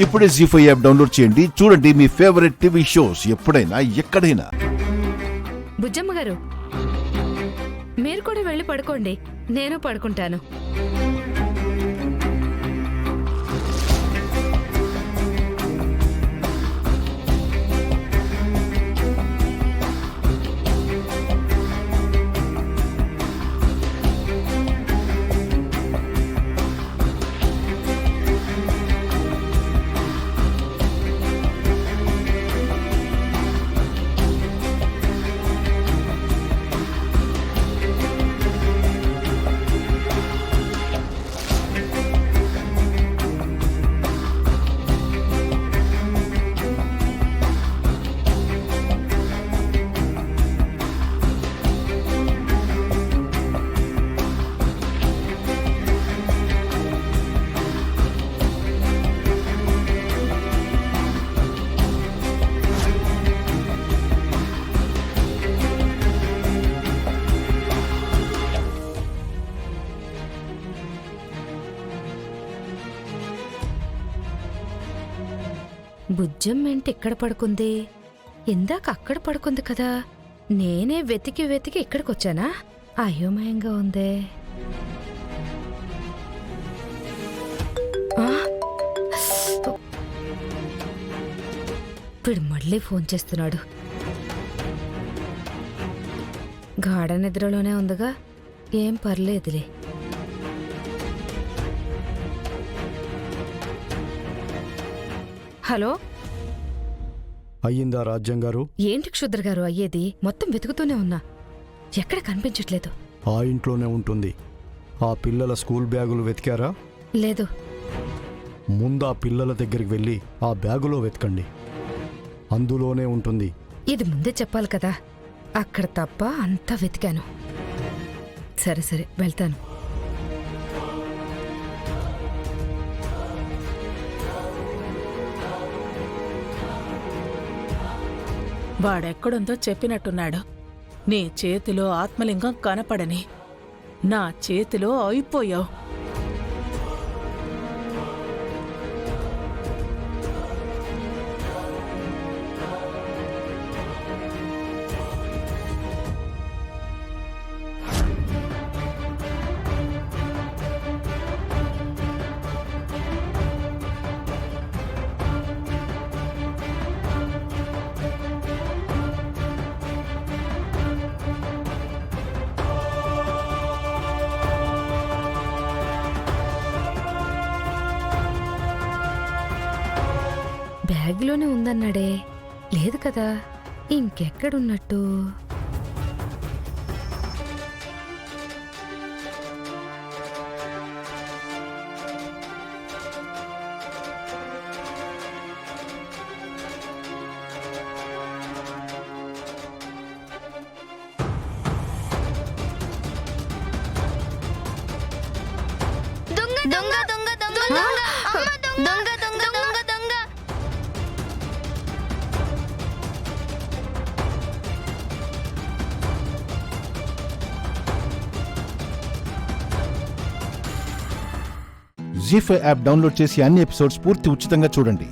ఇప్పుడే జీ5 app download చేయండి. చూడండి మీ ఫేవరెట్ టీవీ షోస్ ఎప్పుడైనా ఎక్కడైనా. బుజ్జమ్మ గారు, మీరు కూడా వెళ్ళి పడుకోండి, నేను పడుకుంటాను. బుజ్జమ్మ ఏంటి ఇక్కడ పడుకుంది? ఇందాక అక్కడ పడుకుంది కదా. నేనే వెతికి వెతికి ఇక్కడికొచ్చానా? అయోమయంగా ఉందే. వీడు మళ్ళీ ఫోన్ చేస్తున్నాడు. గాఢ నిద్రలోనే ఉందిగా, ఏం పర్లేదులే. హలో, అయ్యిందా రాజ్యం గారు? ఏంటి క్షుద్ర గారు అయ్యేది? మొత్తం వెతుకుతూనే ఉన్నా, ఎక్కడ కనిపించట్లేదు. ఆ ఇంట్లోనే ఉంటుంది. ఆ పిల్లల స్కూల్ బ్యాగులు వెతికారా? లేదు. ముందు ఆ పిల్లల దగ్గరికి వెళ్ళి ఆ బ్యాగులో వెతకండి, అందులోనే ఉంటుంది. ఇది ముందే చెప్పాలి కదా. అక్కడ తప్ప అంతా వెతికాను. సరే సరే, వెళ్తాను. వాడెక్కడుందో చెప్పినట్టున్నాడు. నీ చేతిలో ఆత్మలింగం కనపడని నా చేతిలో అయిపోయావు. బ్యాగ్లోనే ఉందన్నాడే. లేదు కదా, ఇంకెక్కడున్నట్టు? దొంగ దొంగ దొంగ దొంగ దొంగ దొంగ దొంగ దొంగ దొంగ. జీ5 యాప్ డౌన్లోడ్ చేసి అన్ని ఎపిసోడ్స్ పూర్తి ఉచితంగా చూడండి.